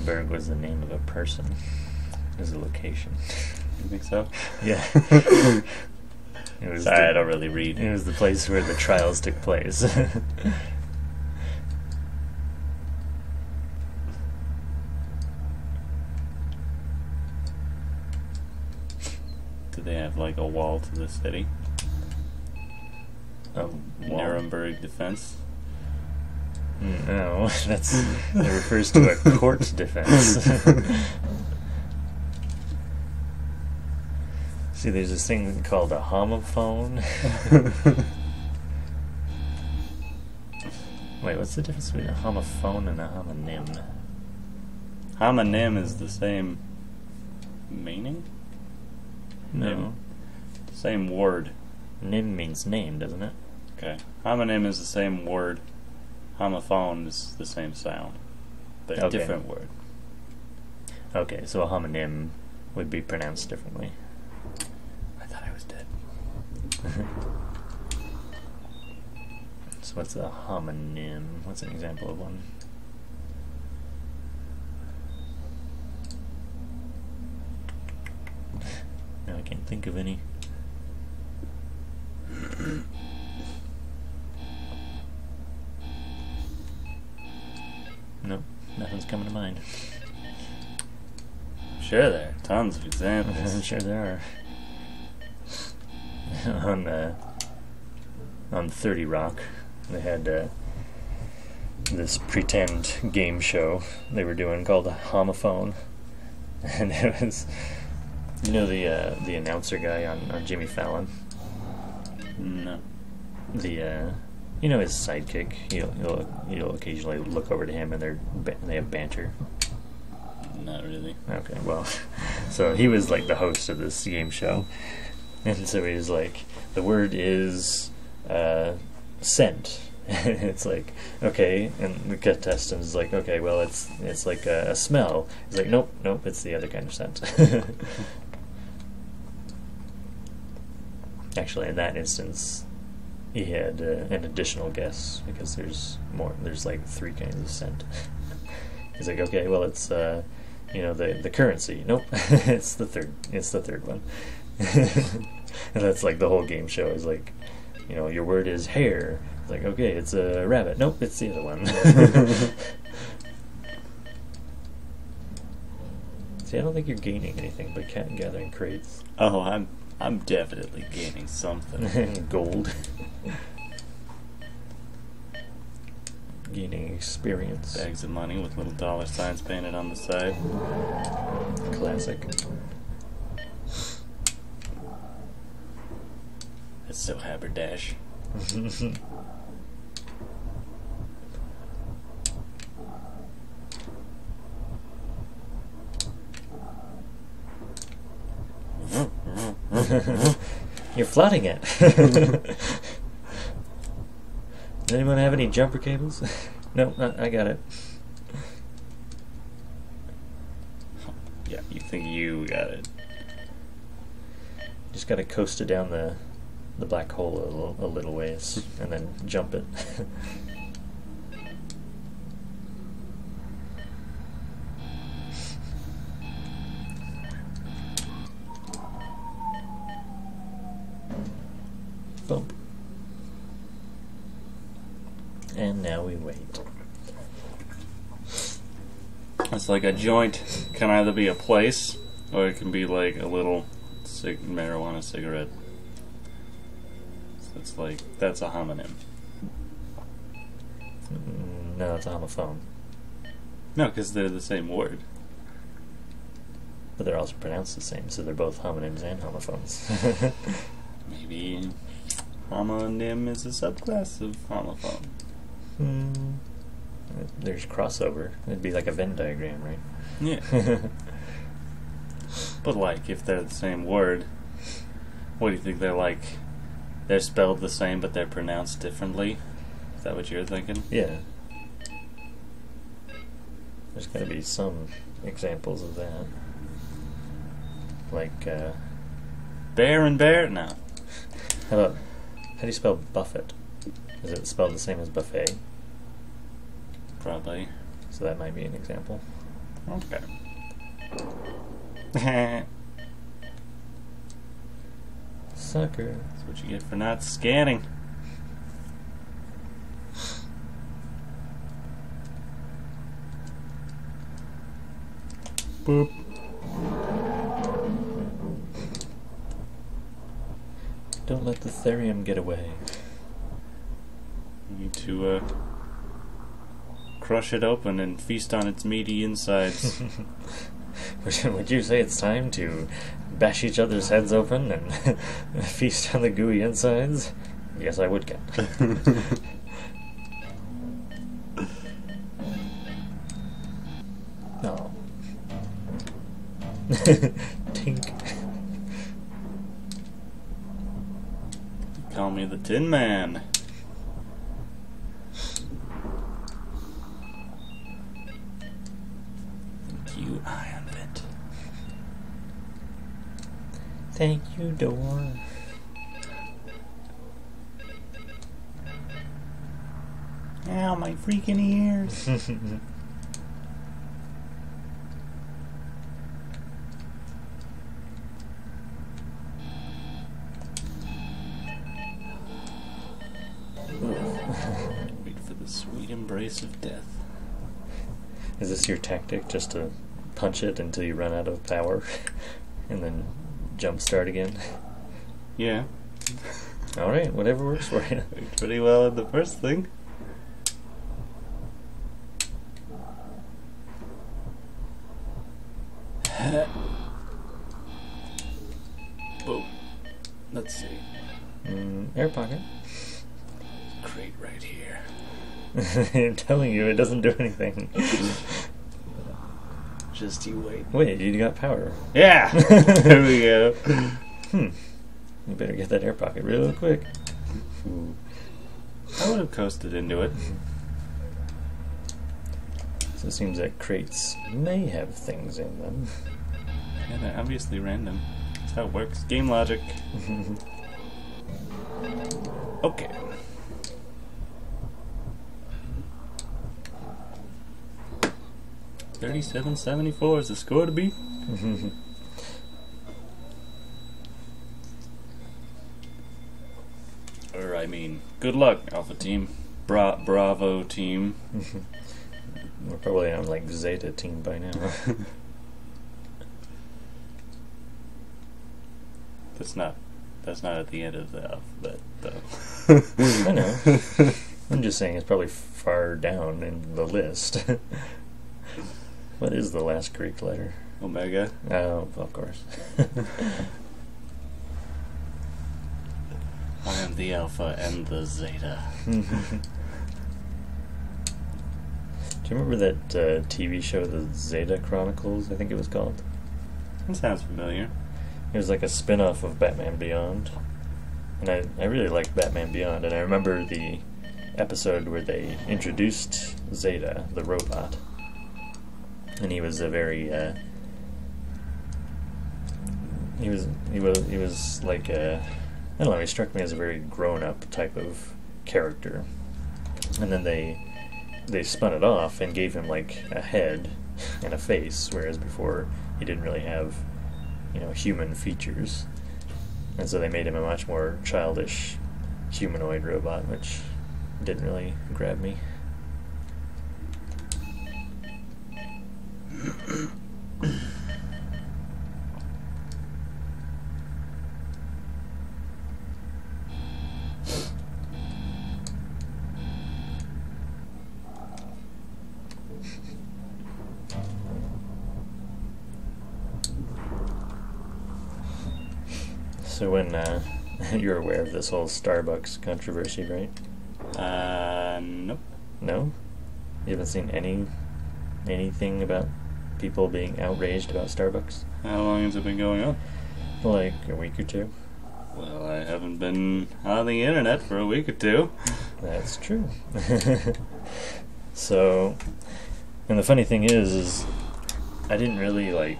Nuremberg was the name of a person. It was a location. You think so? Yeah. It was Sorry, I don't really read. It was the place where the trials took place. Did they have like a wall to the city? A wall? Nuremberg defense? No, it refers to a court defense. See, there's this thing called a homophone. Wait, what's the difference between a homophone and a homonym? Homonym is the same meaning? No. Same word. Nym means name, doesn't it? Okay. Homonym is the same word. Homophone is the same sound. But a different word. Okay, so a homonym would be pronounced differently. I thought I was dead. So what's a homonym? What's an example of one? No, I can't think of any. Nope, nothing's coming to mind. Sure, there are tons of examples. I'm sure there are. On 30 Rock, they had this pretend game show they were doing called Homophone, and it was, you know, the announcer guy on Jimmy Fallon. No. You know, his sidekick. You'll occasionally look over to him, and they have banter. Not really. Okay, well, so he was like the host of this game show, and so he was like, the word is scent. It's like, okay, and the contestant is like, okay, well, it's like a smell. He's like, nope, it's the other kind of scent. Actually, in that instance, he had an additional guess because there's like 3 kinds of scent. He's like, okay, well, it's the currency. Nope, it's the third one. And that's like the whole game show is like, your word is hair. It's like, okay, it's a rabbit. Nope, it's the other one. See, I don't think you're gaining anything by gathering crates. Oh, I'm definitely gaining something. Gold. Gaining experience. Bags of money with little dollar signs painted on the side. Classic. It's so haberdash. You're flooding it. Does anyone have any jumper cables? No, I got it. Yeah, you think you got it. Just gotta coast it down the black hole a little ways, and then jump it. Bump. And now we wait. It's like a joint can either be a place, or it can be like a little marijuana cigarette. So it's like, that's a homonym. No, it's a homophone. No, because they're the same word. But they're also pronounced the same, so they're both homonyms and homophones. Maybe homonym is a subclass of homophone. There's crossover. It'd be like a Venn diagram, right? Yeah. But like, if they're the same word, what do you think they're like? They're spelled the same, but they're pronounced differently? Is that what you're thinking? Yeah. There's got to be some examples of that. Like, Bear and bear? No. how do you spell buffet? Is it spelled the same as buffet? Probably. So that might be an example. Okay. Sucker. That's what you get for not scanning. Boop. Don't let the therium get away. You need to crush it open and feast on its meaty insides. Would you say it's time to bash each other's heads open and feast on the gooey insides? Yes, I would, Ken. No. Tink. Call me the Tin Man. Thank you, Iron Vent. Thank you, door. Ow, my freaking ears. Wait for the sweet embrace of death. Is this your tactic, just to punch it until you run out of power and then jump start again? Yeah. Alright, whatever works for you. Worked pretty well in the first thing. Boom. Let's see. Air pocket. Crate right here. I'm telling you, it doesn't do anything. Just you wait. Wait, you got power. Yeah! There we go. You better get that air pocket real quick. Ooh. I would have coasted into it. So it seems that crates may have things in them. Yeah, they're obviously random. That's how it works. Game logic. Okay. $37.74 is the score to beat. Or, I mean, good luck, Alpha Team. Bravo Team. We're probably on like Zeta team by now. That's not at the end of the alphabet, though. I know. I'm just saying it's probably far down in the list. What is the last Greek letter? Omega. Oh, of course. I am the Alpha and the Zeta. Do you remember that TV show, The Zeta Chronicles, I think it was called? That sounds familiar. It was like a spin-off of Batman Beyond. And I really liked Batman Beyond, and I remember the episode where they introduced Zeta, the robot. And he was a very, he was like a, I don't know, he struck me as a very grown-up type of character. And then they spun it off and gave him like a head and a face, whereas before he didn't really have, human features. And so they made him a much more childish humanoid robot, which didn't really grab me. So when you're aware of this whole Starbucks controversy, right? Nope. No? You haven't seen anything about people being outraged about Starbucks? How long has it been going on? Like a week or two. Well, I haven't been on the internet for a week or two. That's true. So, and the funny thing is I didn't really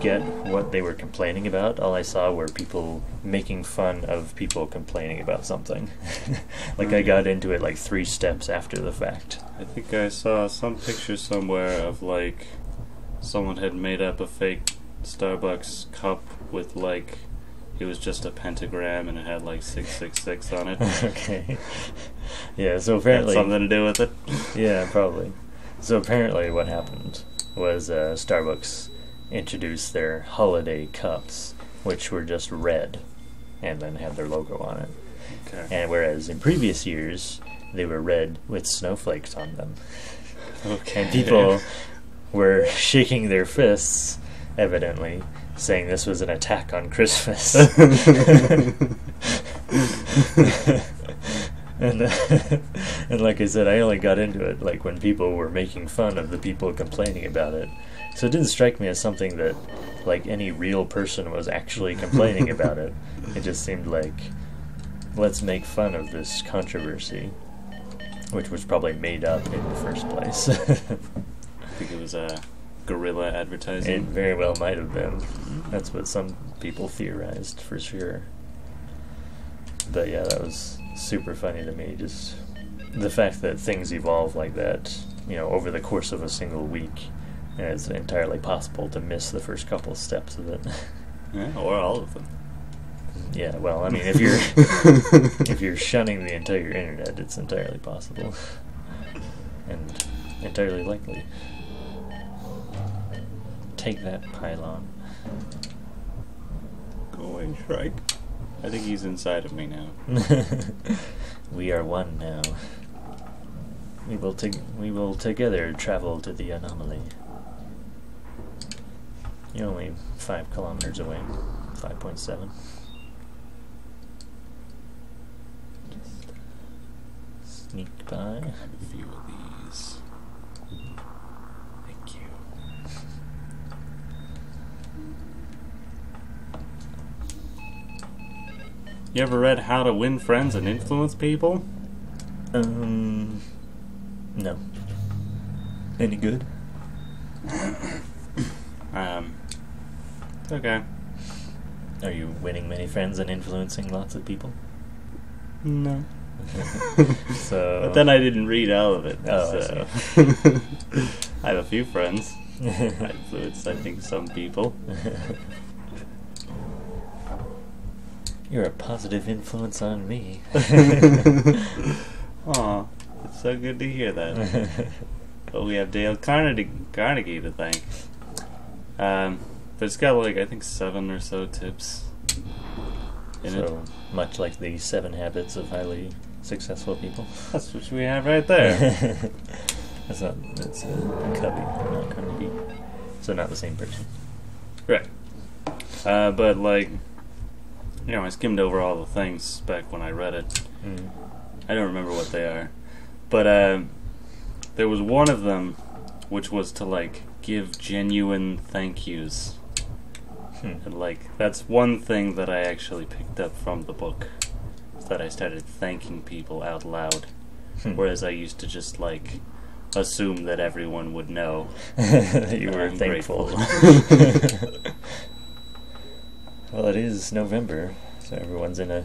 get what they were complaining about. All I saw were people making fun of people complaining about something. I got into it 3 steps after the fact. I think I saw some picture somewhere of someone had made up a fake Starbucks cup with like, it was just a pentagram and it had like 666 on it. Okay. Yeah, so apparently... Had something to do with it? Yeah, probably. So apparently what happened was Starbucks introduced their holiday cups, which were just red, and then had their logo on it. Okay. And whereas in previous years, they were red with snowflakes on them. Okay. And people were shaking their fists, evidently, saying this was an attack on Christmas. and like I said, I only got into it like when people were making fun of the people complaining about it. So it didn't strike me as something that like any real person was actually complaining about it. It just seemed like, let's make fun of this controversy, which was probably made up in the first place. I think it was guerrilla advertising. It very well might have been. That's what some people theorized, for sure. But yeah, that was super funny to me. Just the fact that things evolve like that, you know, over the course of a single week, and it's entirely possible to miss the first couple of steps of it. Yeah, or all of them. Yeah, well, I mean, if you're shunning the entire internet, it's entirely possible and entirely likely. Take that, pylon. Go away, Shrike. I think he's inside of me now. We are one now. We will together travel to the anomaly. You're only 5 kilometers away. 5.7. Sneak by. I have a few of these. Thank you. You ever read How to Win Friends and Influence People? No. Any good? It's okay. Are you winning many friends and influencing lots of people? No. So. But then I didn't read all of it. Oh, so. I have a few friends. I influence, I think, some people. You're a positive influence on me. Aw, it's so good to hear that. But we have Dale Carnegie to thank. But it's got like, I think 7 or so tips in it. So much like the 7 habits of highly successful people. That's what we have right there. That's Covey, not Carnegie. So not the same person. Right. But like, you know, I skimmed over all the things back when I read it. Mm. I don't remember what they are. But there was one of them which was to like give genuine thank yous. And like, that's one thing that I actually picked up from the book, is that I started thanking people out loud, whereas I used to just like assume that everyone would know that you were I'm thankful. Well, it is November, so everyone's in a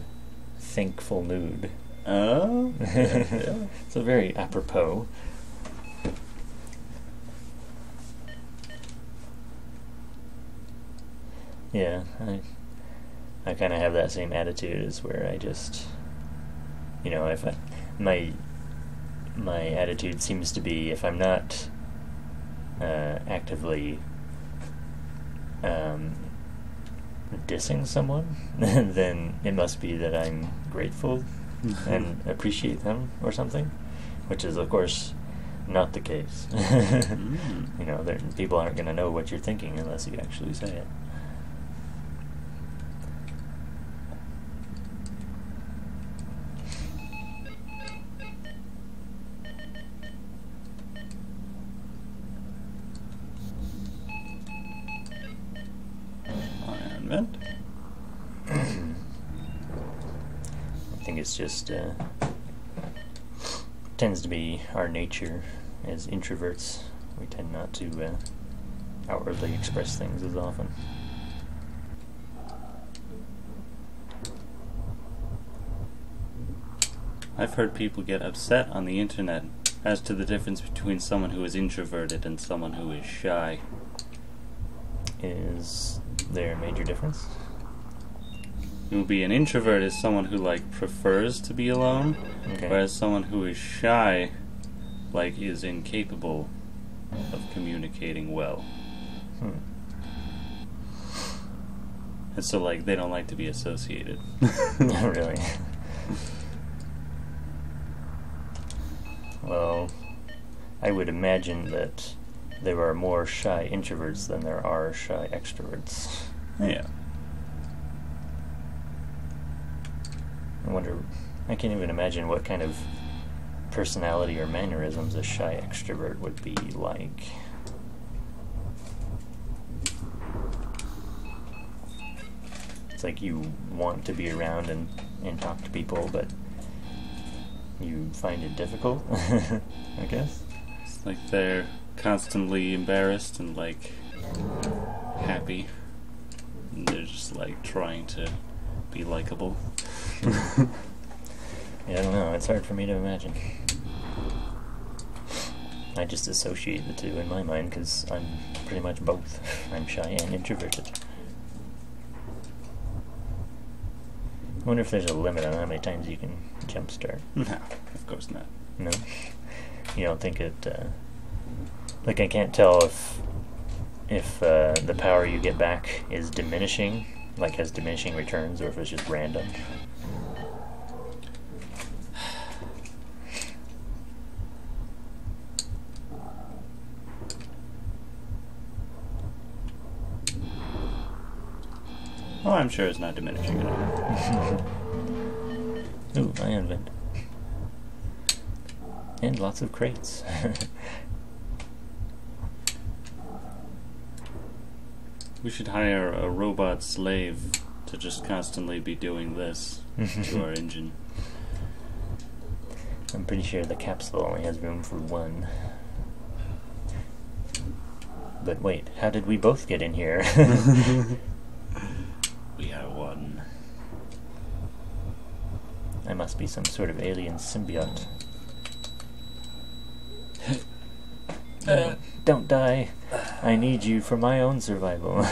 thankful mood. Oh, yeah. It's a very apropos. Yeah, I kind of have that same attitude, as where I just, you know, if my attitude seems to be, if I'm not actively dissing someone, then it must be that I'm grateful and appreciate them or something, which is of course not the case. You know, people aren't going to know what you're thinking unless you actually say it. Environment. I think it's just tends to be our nature as introverts. We tend not to outwardly express things as often. I've heard people get upset on the internet as to the difference between someone who is introverted and someone who is shy. Is there a major difference? It would be an introvert is someone who like prefers to be alone, Okay. whereas someone who is shy, like, is incapable of communicating well. And so, like, they don't like to be associated. Not really. Well, I would imagine that there are more shy introverts than there are shy extroverts. Yeah. I wonder, I can't even imagine what kind of personality or mannerisms a shy extrovert would be like. It's like you want to be around and talk to people, but you find it difficult, I guess. It's like they're constantly embarrassed and, like, happy. And they're just, like, trying to be likable. Yeah, I don't know. It's hard for me to imagine. I just associate the two in my mind because I'm pretty much both. I'm shy and introverted. I wonder if there's a limit on how many times you can jumpstart. No, of course not. No? You don't think it... like, I can't tell if the power you get back is diminishing, like has diminishing returns, or if it's just random. Oh, I'm sure it's not diminishing at all. Ooh, ion vent. And lots of crates. We should hire a robot slave to just constantly be doing this to our engine. I'm pretty sure the capsule only has room for one. But wait, how did we both get in here? We are one. I must be some sort of alien symbiote. Don't die. I need you for my own survival.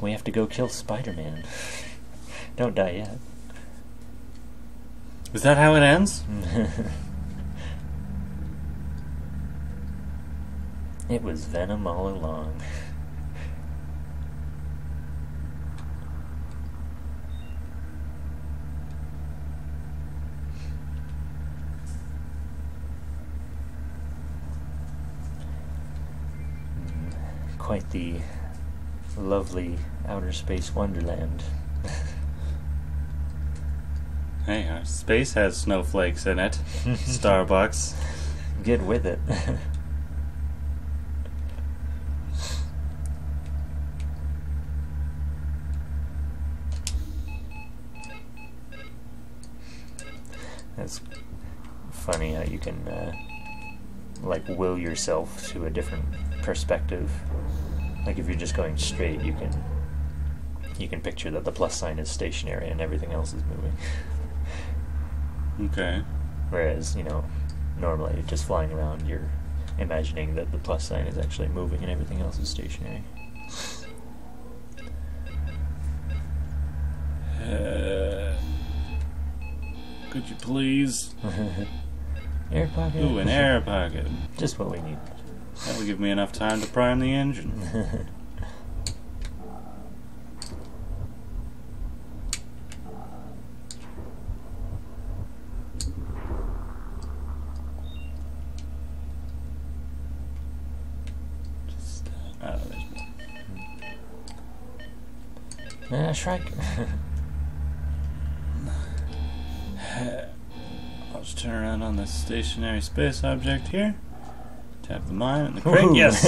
We have to go kill Spider-Man. Don't die yet. Is that how it ends? It was Venom all along. Quite the lovely outer space wonderland. Hey, our space has snowflakes in it. Starbucks. Get with it. That's funny how you can like will yourself to a different perspective. Like if you're just going straight, you can picture that the plus sign is stationary and everything else is moving. Okay. Whereas, you know, normally just flying around, you're imagining that the plus sign is actually moving and everything else is stationary. Could you please? Air pocket. Ooh, an air pocket. Just what we need. That'll give me enough time to prime the engine. Just, there's more. Shrike. I'll just turn around on this stationary space object here. Tap the mine and the crate. Ooh. Yes!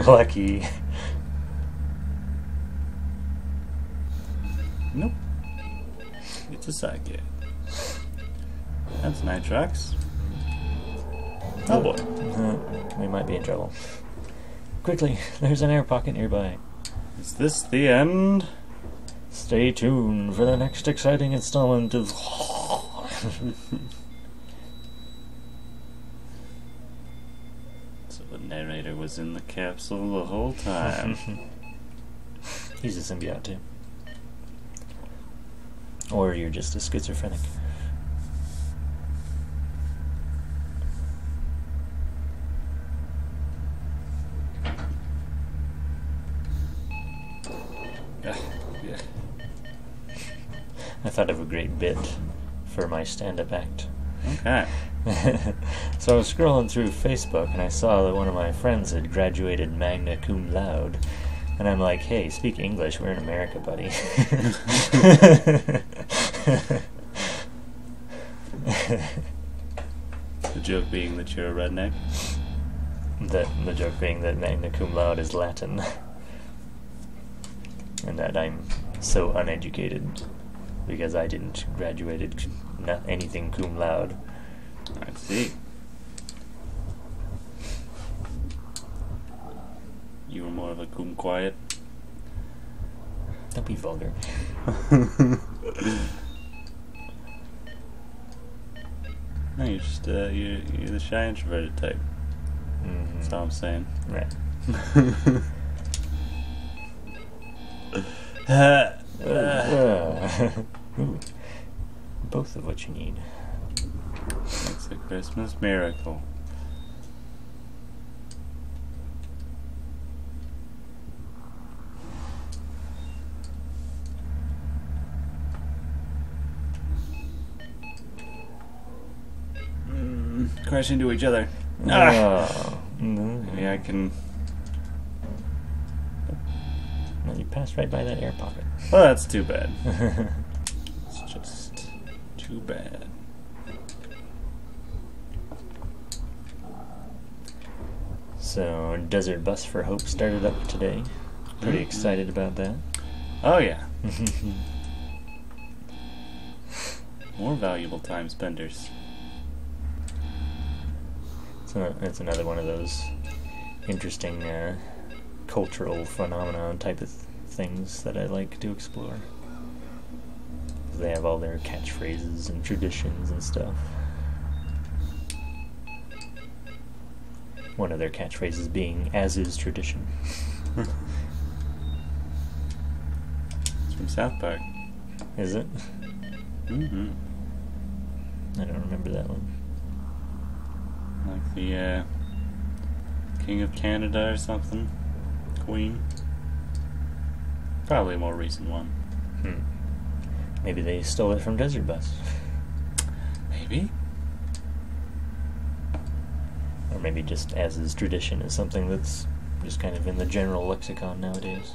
Lucky. Nope. It's a sidekick. That's nitrox. Oh boy. We might be in trouble. Quickly, there's an air pocket nearby. Is this the end? Stay tuned for the next exciting installment of... So the was in the capsule the whole time. He's a symbiote too. Or you're just a schizophrenic. Yeah. I thought of a great bit for my stand-up act. Okay. So I was scrolling through Facebook and I saw that one of my friends had graduated magna cum laude. And I'm like, hey, speak English. We're in America, buddy. The joke being that you're a redneck. The joke being that magna cum laude is Latin. And that I'm so uneducated because I didn't graduated not anything cum laude. I see. You were more of a cum quiet. Don't be vulgar. No, you're just you're the shy introverted type. Mm-hmm. That's all I'm saying. Right. Ooh. Both of what you need. It's a Christmas miracle. Crash into each other. Oh. Maybe I can. No, you passed right by that air pocket. Well, that's too bad. It's just too bad. So, Desert Bus for Hope started up today. Pretty excited about that. Oh yeah. More valuable time spenders. So it's another one of those interesting cultural phenomenon type of things that I like to explore. They have all their catchphrases and traditions and stuff. One of their catchphrases being, as is tradition. It's from South Park. Is it? Mm-hmm. I don't remember that one. Like the King of Canada or something. Queen. Probably a more recent one. Maybe they stole it from Desert Bus. Maybe. Or maybe just as is tradition is something that's just kind of in the general lexicon nowadays.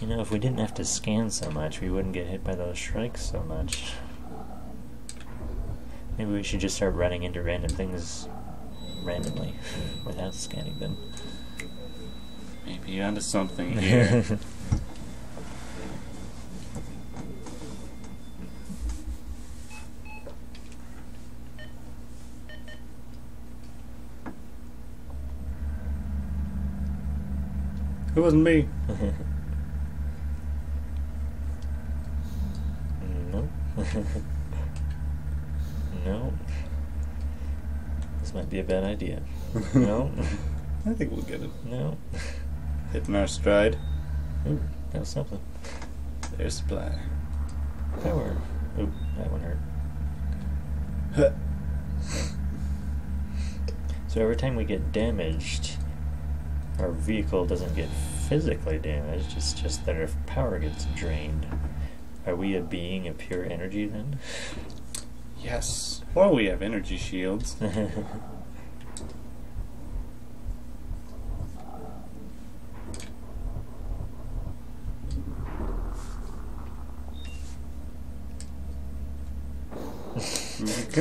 You know, if we didn't have to scan so much, we wouldn't get hit by those strikes so much. Maybe we should just start running into random things randomly without scanning them. Maybe onto something here. It wasn't me. No. No. This might be a bad idea. No. I think we'll get it. No. Hitting our stride. Ooh, that was something. There's supply. Power. Ooh, that one hurt. So every time we get damaged, our vehicle doesn't get physically damaged, it's just that our power gets drained. Are we a being of pure energy then? Yes. Well, we have energy shields. Okay.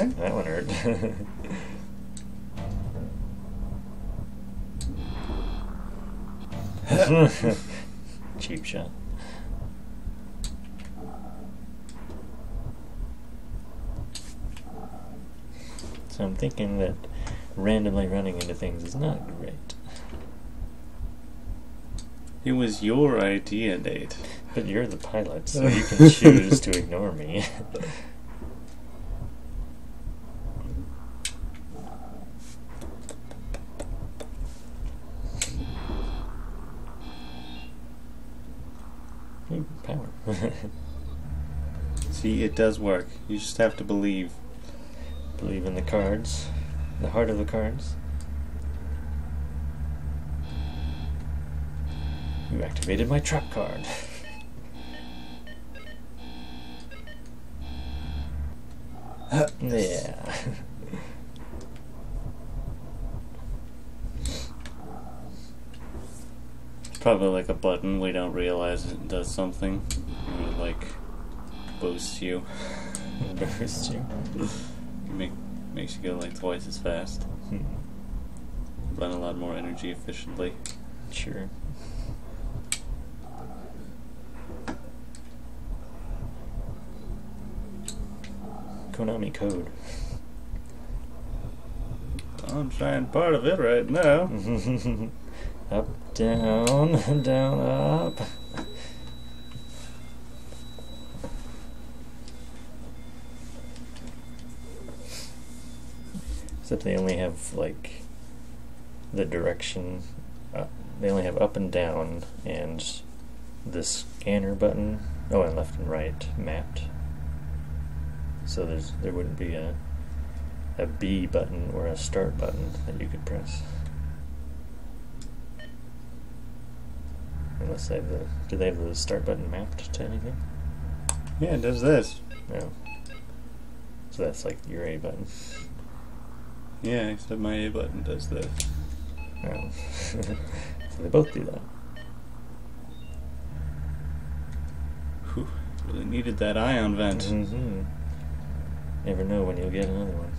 That one hurt. Cheap shot. So I'm thinking that randomly running into things is not great. It was your idea, Nate. But you're the pilot, so you can choose to ignore me. Power. See, it does work. You just have to believe. Believe in the cards. The heart of the cards. You activated my trap card. Yeah. Probably like a button, we don't realize it does something. And it like boosts you. Boost you. Makes you go like twice as fast. Run a lot more energy efficiently. Sure. Konami code. I'm trying part of it right now. Up, down, down, up. Except they only have, like, the direction. They only have up and down and the scanner button. Oh, and left and right mapped. So there wouldn't be a B button or a start button that you could press. Unless they have do they have the start button mapped to anything? Yeah, it does this. No. So that's like your A button. Yeah, except my A button does this. Oh. So they both do that. Whew, really needed that ion vent. Mm-hmm. Never know when you'll get another one.